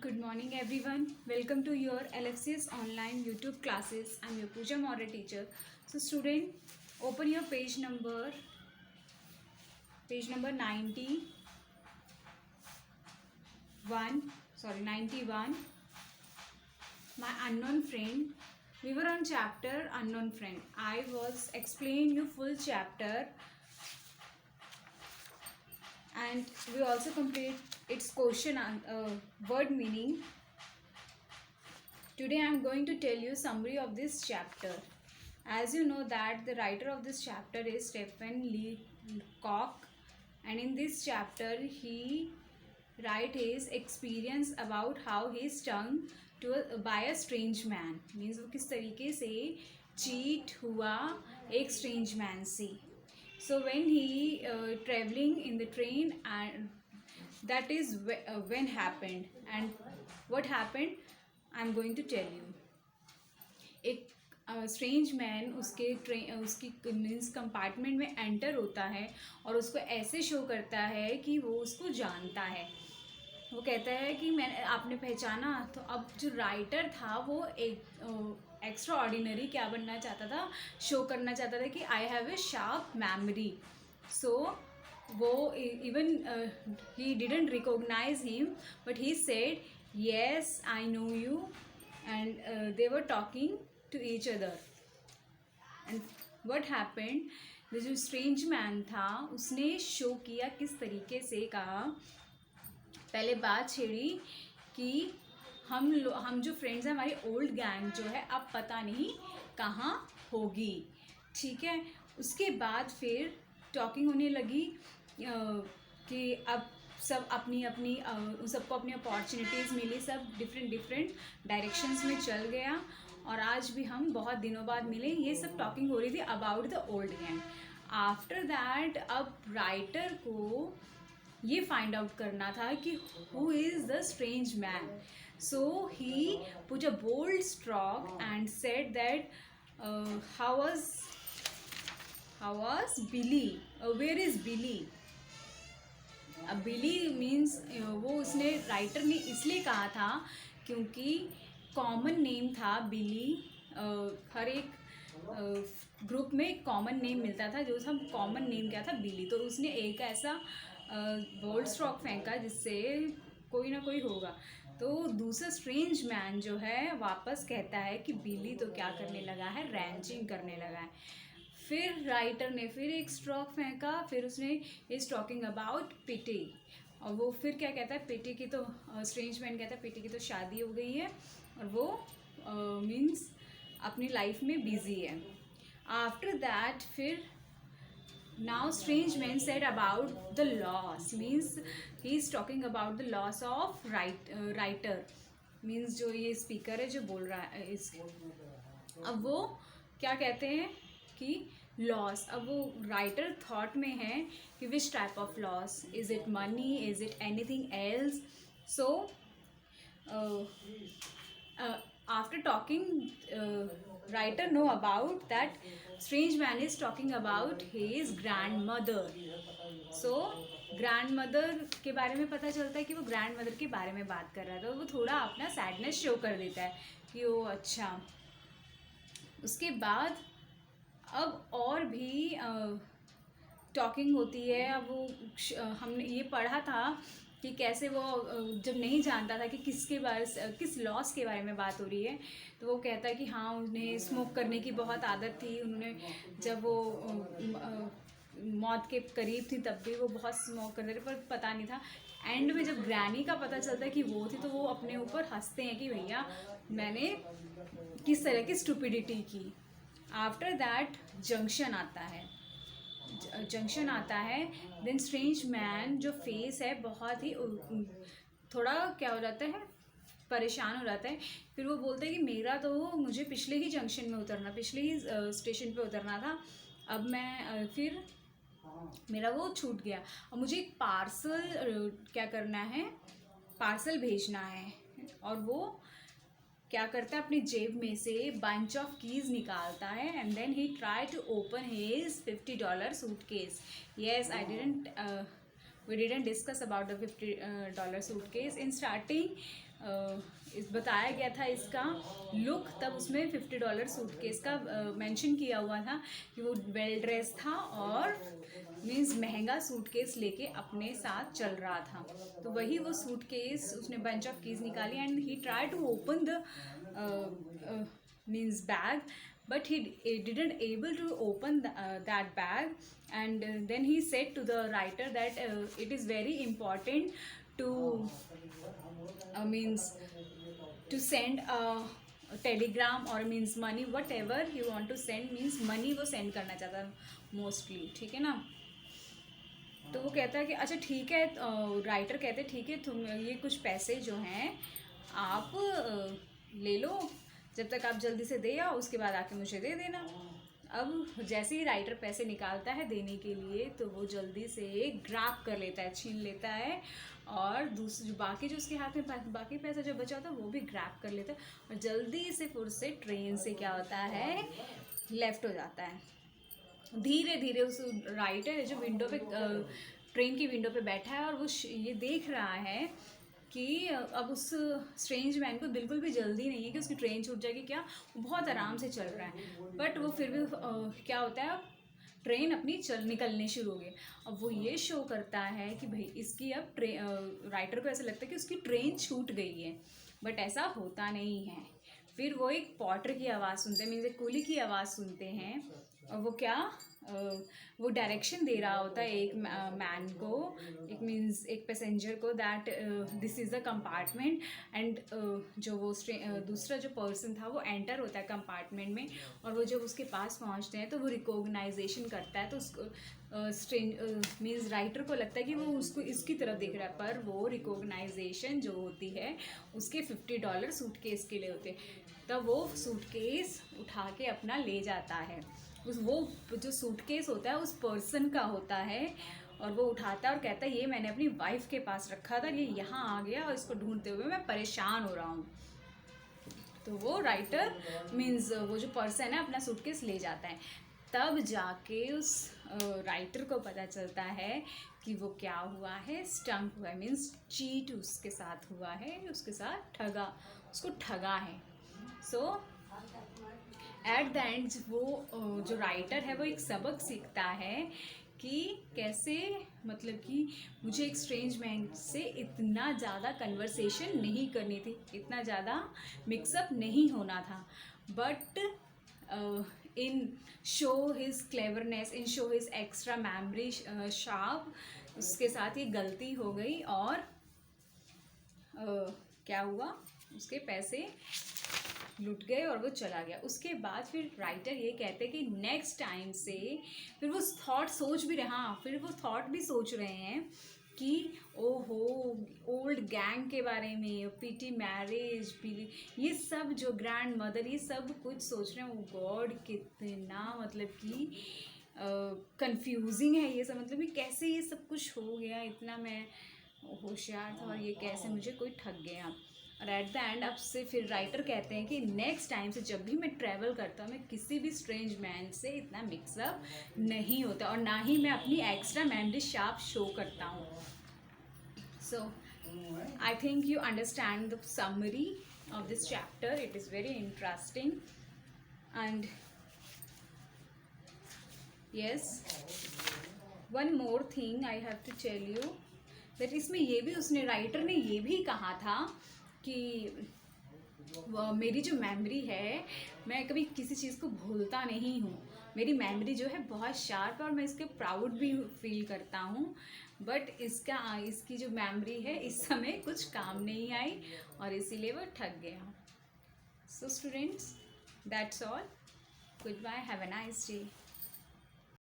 Good morning everyone. Welcome to your LFCS online YouTube classes. I'm your Pooja Moore teacher. So student, open your page number 91. My unknown friend. We were on chapter unknown friend. I was explain you full chapter and we also complete its question and word meaning. Today I am going to tell you summary of this chapter. As you know that the writer of this chapter is Stephen Leacock, and in this chapter he write his experience about how he stung by a strange man. Means वो किस तरीके से cheat हुआ एक strange man से. So when he traveling in the train, and that is when happened, and what happened I'm going to tell you. एक strange man उसकी means compartment में एंटर होता है और उसको ऐसे शो करता है कि वो उसको जानता है. वो कहता है कि मैंने आपने पहचाना. तो अब जो राइटर था वो एक एक्स्ट्रा ऑर्डिनरी क्या बनना चाहता था, शो करना चाहता था कि I have a sharp memory. So वो even he didn't recognise him but he said yes I know you and they were talking to each other. And what happened, the जो strange man था उसने show किया किस तरीके से. कहा पहले बात छेड़ी कि हम जो फ्रेंड्स हैं हमारी ओल्ड गैंग जो है अब पता नहीं कहाँ होगी. ठीक है. उसके बाद फिर टॉकिंग होने लगी कि अब सब अपनी अपनी सबको अपनी अपॉर्चुनिटीज़ मिली, सब डिफरेंट डायरेक्शंस में चल गया और आज भी हम बहुत दिनों बाद मिले. ये सब टॉकिंग हो रही थी about the old gang. After that अब राइटर को ये फाइंड आउट करना था कि who is the strange man. So he put a bold stroke and said that how was Billy, where is Billy. अब बिली मीन्स वो उसने writer ने इसलिए कहा था क्योंकि कॉमन नेम था बिली. हर एक ग्रुप में एक कॉमन नेम मिलता था, जो हम कॉमन नेम क्या था, बिली. तो उसने एक ऐसा बोल्ड स्ट्रोक फेंका जिससे कोई ना कोई होगा. तो दूसरा स्ट्रेंज मैन जो है वापस कहता है कि बिली तो क्या करने लगा है, रैंचिंग करने लगा है. फिर राइटर ने फिर एक स्ट्रोक फेंका. फिर उसने इज टॉकिंग अबाउट पिटी. और वो फिर क्या कहता है, पिटी की तो स्ट्रेंज मैन कहता है पिटी की तो शादी हो गई है और वो मीन्स अपनी लाइफ में बिजी है. आफ्टर दैट फिर now strange man said about the loss. Means he is talking about the loss of writer. Means जो ये स्पीकर है जो बोल रहा है अब वो क्या कहते हैं कि लॉस. अब वो राइटर थॉट में है कि which type of loss, is it money, is it anything else. So after talking, writer know about that strange man is talking about his grandmother. So grandmother के बारे में पता चलता है कि वो grandmother के बारे में बात कर रहा है. तो वो थोड़ा अपना सैडनेस शो कर देता है कि वो अच्छा. उसके बाद अब और भी टॉकिंग होती है. अब वो हमने ये पढ़ा था कि कैसे वो जब नहीं जानता था कि किस लॉस के बारे में बात हो रही है, तो वो कहता है कि हाँ उन्हें स्मोक करने की बहुत आदत थी. उन्होंने जब वो मौत के करीब थी तब भी वो बहुत स्मोक करते थे पर पता नहीं था. एंड में जब ग्रैनी का पता चलता है कि वो थी तो वो अपने ऊपर हंसते हैं कि भैया मैंने किस तरह की स्टुपिडिटी की. आफ्टर दैट जंक्शन आता है. देन स्ट्रेंज मैन जो फेस है बहुत ही थोड़ा क्या हो जाता है, परेशान हो जाता है. फिर वो बोलता है कि मुझे पिछले ही जंक्शन में उतरना, पिछले ही स्टेशन पे उतरना था. अब मैं फिर मेरा वो छूट गया और मुझे एक पार्सल क्या करना है, पार्सल भेजना है. और वो क्या करता है, अपनी जेब में से बंच ऑफ कीज निकालता है and then he try to open his $50 suitcase. Yes I didn't we didn't discuss about the $50 suitcase in starting. इस बताया गया था इसका लुक, तब उसमें $50 सूटकेस का मेंशन किया हुआ था कि वो वेल ड्रेस था और मीन्स महंगा सूटकेस लेके अपने साथ चल रहा था। तो वही वो सूटकेस, उसने बंच ऑफ कीज निकाली and he try to open the means bag, but he didn't able to open that bag, and then he said to the writer that it is very important to means to send a telegram or means money, whatever you want to send, means money वो send करना चाहता mostly, ठीक है ना। तो वो कहता है कि अच्छा ठीक है, राइटर कहते ठीक है तुम ये कुछ पैसे जो हैं आप ले लो, जब तक आप जल्दी से दे आओ उसके बाद आके मुझे दे देना। अब जैसे ही राइटर पैसे निकालता है देने के लिए, तो वो जल्दी से ग्रैब कर लेता है, छीन लेता है, और दूसरी बाकी जो उसके हाथ में बाकी पैसा जो बचा होता है वो भी ग्रैब कर लेता है, और जल्दी से फिर से ट्रेन से क्या होता है, लेफ्ट हो जाता है। धीरे धीरे उस राइटर है जो विंडो पे ट्रेन की विंडो पे बैठा है, और वो ये देख रहा है कि अब उस स्ट्रेंज मैन को बिल्कुल भी जल्दी नहीं है कि उसकी ट्रेन छूट जाएगी, क्या वो बहुत आराम से चल रहा है, बट वो फिर भी क्या होता है, ट्रेन अपनी निकलने शुरू हो गई। अब वो ये शो करता है कि भाई इसकी अब राइटर को ऐसा लगता है कि उसकी ट्रेन छूट गई है, बट ऐसा होता नहीं है। फिर वो एक पॉटर की आवाज़ सुनते हैं, मीन्स एक कुली की आवाज़ सुनते हैं, और वो क्या वो डायरेक्शन दे रहा होता है एक मैन को, एक मीन्स एक पैसेंजर को, that this is the compartment, and जो वो दूसरा जो पर्सन था वो एंटर होता है कंपार्टमेंट में, और वो जब उसके पास पहुंचते हैं तो वो रिकॉग्नाइजेशन करता है, तो उसको मीन्स राइटर को लगता है कि वो उसको इसकी तरफ देख रहा है, पर वो रिकॉग्नाइजेशन जो होती है उसके $50 सूटकेस के लिए होते हैं। तब वो सूटकेस उठा के अपना ले जाता है, वो जो सूटकेस होता है उस पर्सन का होता है, और वो उठाता है और कहता है ये मैंने अपनी वाइफ के पास रखा था, ये यहाँ आ गया और इसको ढूंढते हुए मैं परेशान हो रहा हूँ। तो वो राइटर मीन्स वो जो पर्सन है अपना सूटकेस ले जाता है, तब जाके उस राइटर को पता चलता है कि वो क्या हुआ है, स्टंप हुआ है, मीन्स चीट उसके साथ हुआ है, उसके साथ उसको ठगा है। सो एट द एंड वो जो राइटर है वो एक सबक सीखता है कि कैसे, मतलब कि मुझे एक स्ट्रेंज मैन से इतना ज़्यादा कन्वर्सेशन नहीं करनी थी, इतना ज़्यादा मिक्सअप नहीं होना था, but in show his cleverness, in show his extra memory sharp, उसके साथ ये गलती हो गई, और क्या हुआ, उसके पैसे लुट गए और वो चला गया। उसके बाद फिर राइटर ये कहते हैं कि नेक्स्ट टाइम से फिर वो थॉट सोच भी रहे, हाँ फिर वो थॉट भी सोच रहे हैं कि ओहो ओल्ड गैंग के बारे में, पीटी मैरिज, ये सब जो ग्रैंड मदर, ये सब कुछ सोच रहे हैं। वो गॉड कितना मतलब कि कंफ्यूजिंग है ये सब, मतलब कि कैसे ये सब कुछ हो गया, इतना मैं होशियार था और ये कैसे मुझे कोई ठग गया। और एट द एंड अब से फिर राइटर कहते हैं कि नेक्स्ट टाइम से जब भी मैं ट्रैवल करता हूँ मैं किसी भी स्ट्रेंज मैन से इतना मिक्सअप नहीं होता, और ना ही मैं अपनी एक्स्ट्रा मेमोरी शार्प शो करता हूँ। So I think you understand the summary of this chapter, it is very interesting. And yes, one more thing I have to tell you that इसमें ये भी उसने राइटर ने ये भी कहा था कि मेरी जो मेमोरी है, मैं कभी किसी चीज़ को भूलता नहीं हूँ, मेरी मेमोरी जो है बहुत शार्प है और मैं इसके प्राउड भी फील करता हूँ, बट इसकी जो मेमोरी है इस समय कुछ काम नहीं आई और इसीलिए वो ठग गया। So students, that's all, goodbye, have a nice day.